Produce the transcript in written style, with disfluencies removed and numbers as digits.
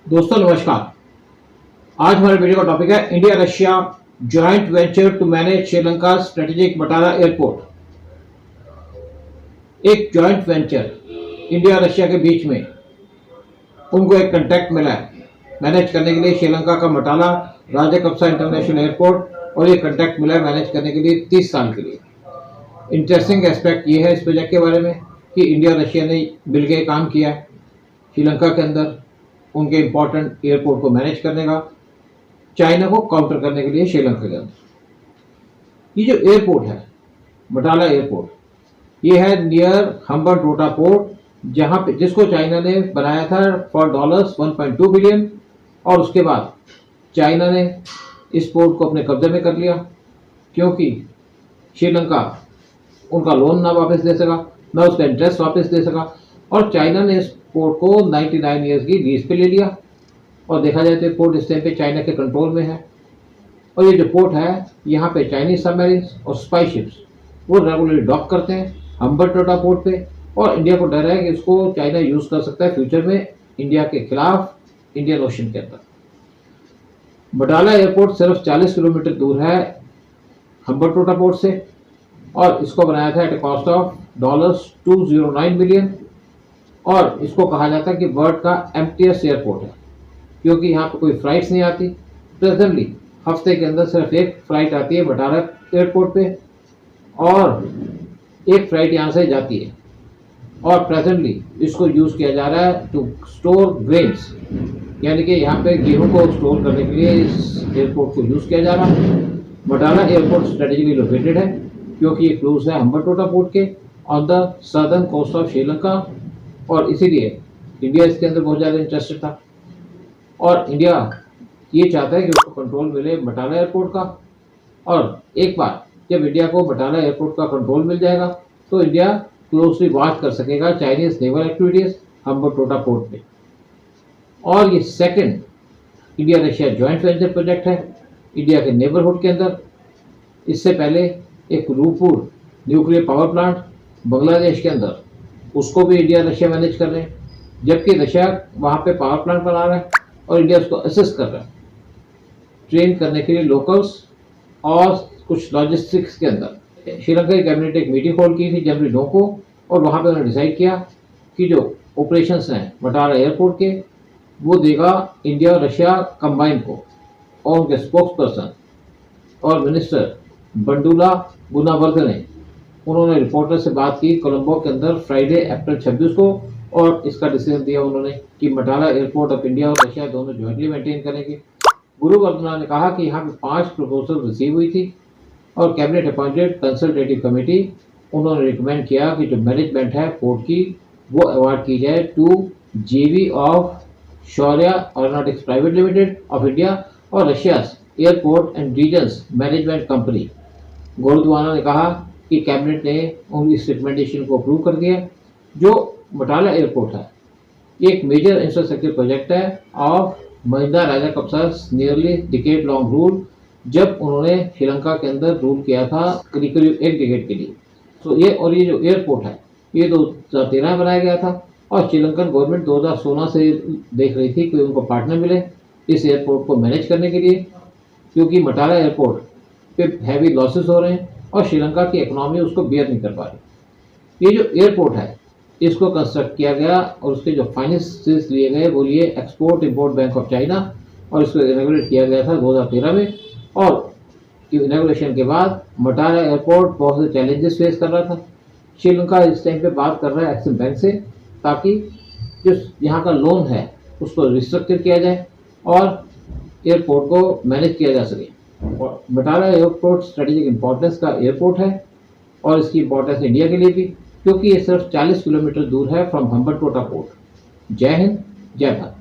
दोस्तों नमस्कार। आज हमारे वीडियो का टॉपिक है India Russia joint venture to manage Sri Lanka strategic Mattala airport. एक जॉइंट वेंचर इंडिया रशिया के बीच में उनको एक कॉन्ट्रैक्ट मिला है मैनेज करने के लिए श्रीलंका का मटाला राजपक्सा इंटरनेशनल एयरपोर्ट, और ये कॉन्ट्रैक्ट मिला है मैनेज करने के लिए 30 साल के लिए। इंटरेस्टिंग एस्पेक्ट ये है इस प्रोजेक्ट के बारे में कि इंडिया रशिया ने मिलकर काम किया है श्रीलंका के अंदर उनके इम्पोर्टेंट एयरपोर्ट को मैनेज करने का, चाइना को काउंटर करने के लिए श्रीलंका के अंदर। ये जो एयरपोर्ट है बटाला एयरपोर्ट, ये है नियर हम्बनटोटा पोर्ट, जहां पे जिसको चाइना ने बनाया था फॉर $1.2 बिलियन, और उसके बाद चाइना ने इस पोर्ट को अपने कब्जे में कर लिया क्योंकि श्रीलंका उनका लोन ना वापस दे सका, ना उसका इंटरेस्ट वापस दे सका, और चाइना ने इस पोर्ट को 99 ईयर्स की लीज पे ले लिया। और देखा जाए तो पोर्ट इस टाइम पे चाइना के कंट्रोल में है, और ये जो पोर्ट है यहाँ पे चाइनीज सबमरीन्स और स्पाई शिप्स वो रेगुलरली डॉक करते हैं हम्बनटोटा पोर्ट पे, और इंडिया को डर है कि इसको चाइना यूज़ कर सकता है फ्यूचर में इंडिया के खिलाफ इंडियन ओशन के अंदर। बटाला एयरपोर्ट सिर्फ 40 किलोमीटर दूर है हम्बनटोटा पोर्ट से, और इसको बनाया था at a cost of $209 million, और इसको कहा जाता है कि वर्ल्ड का एम्प्टीएस्ट एयरपोर्ट है क्योंकि यहाँ पे कोई फ्लाइट्स नहीं आती। प्रेजेंटली हफ्ते के अंदर सिर्फ एक फ्लाइट आती है बटाला एयरपोर्ट पे, और एक फ्लाइट यहाँ से जाती है, और प्रेजेंटली इसको यूज़ किया जा रहा है टू स्टोर ग्रेन्स, यानी कि यहाँ पे गेहूं को स्टोर करने के लिए इस एयरपोर्ट को यूज़ किया जा रहा है। बटाला एयरपोर्ट स्ट्रेटेजिकली लोकेटेड है क्योंकि ये क्लोज है हम्बनटोटा पोर्ट के on the southern coast of Sri Lanka, और इसीलिए इंडिया इसके अंदर बहुत ज़्यादा इंटरेस्टेड था, और इंडिया ये चाहता है कि उसको कंट्रोल मिले बटाला एयरपोर्ट का। और एक बार जब इंडिया को बटाला एयरपोर्ट का कंट्रोल मिल जाएगा तो इंडिया क्लोजली वॉच कर सकेगा Chinese naval activities Hambantota port पे। और ये second India Russia joint venture project है इंडिया के नेबरहुड के अंदर। इससे पहले एक Rooppur nuclear power plant Bangladesh के अंदर, उसको भी इंडिया रशिया मैनेज कर रहे हैं, जबकि रशिया वहाँ पे पावर प्लांट बना रहा है और इंडिया उसको असिस्ट कर रहा है ट्रेन करने के लिए लोकल्स और कुछ लॉजिस्टिक्स के अंदर। श्रीलंका की कैबिनेट ने एक मीटिंग कॉल की थी जनवरी 9 को, और वहाँ पे उन्होंने डिसाइड किया कि जो ऑपरेशंस हैं बटाला एयरपोर्ट के वो देगा इंडिया और रशिया कंबाइन को, और उनके स्पोक्स पर्सन और मिनिस्टर बंडूला गुनावर्धने उन्होंने रिपोर्टर से बात की कोलंबो के अंदर फ्राइडे अप्रैल 26 को, और इसका डिसीजन दिया उन्होंने कि बटाला एयरपोर्ट ऑफ इंडिया और रशिया दोनों ज्वाइंटली मेंटेन करेंगे। गुरुवर्धना ने कहा कि यहाँ पे 5 प्रपोजल रिसीव हुई थी, और कैबिनेट अपॉइंटेड कंसल्टेटिव कमेटी उन्होंने रिकमेंड किया कि जो मैनेजमेंट है पोर्ट की वो अवार्ड की जाए to JV of Shaurya aeronautics private limited of India और Russia airport and regions management company. गुरुद्वारा ने कहा कि कैबिनेट ने उनकी इस रिकमेंडेशन को अप्रूव कर दिया। जो बटाला एयरपोर्ट है ये एक मेजर इंफ्रास्ट्रक्चर प्रोजेक्ट है of Mahinda राजापक्सा's nearly decade long rule, जब उन्होंने श्रीलंका के अंदर रूल किया था करीब 1 डिकेड के लिए। तो ये जो एयरपोर्ट है ये 2013 में बनाया गया था, और श्रीलंकन गवर्नमेंट 2016 से देख रही थी कि उनको पार्टनर मिले इस एयरपोर्ट को मैनेज करने के लिए, क्योंकि बटाला एयरपोर्ट पे हैवी लॉसेस हो रहे हैं और श्रीलंका की इकोनॉमी उसको बियर नहीं कर पा रही। ये जो एयरपोर्ट है इसको कंस्ट्रक्ट किया गया, और उसके जो फाइनेंसेस लिए गए वो लिए export import bank of China, और इसको इनॉग्रेट किया गया था 2013 में। और इनॉग्रेशन के बाद बटाला एयरपोर्ट बहुत से चैलेंजेस फेस कर रहा था। श्रीलंका इस टाइम पे बात कर रहा है एक्सिम बैंक से, ताकि जो यहाँ का लोन है उसको रिस्ट्रक्चर किया जाए और एयरपोर्ट को मैनेज किया जा सके। और बटाला एयरपोर्ट स्ट्रेटेजिक इंपॉर्टेंस का एयरपोर्ट है, और इसकी इंपॉर्टेंस इंडिया के लिए भी, क्योंकि ये सिर्फ 40 किलोमीटर दूर है फ्रॉम हम्बनटोटा पोर्ट। जय हिंद, जय भारत।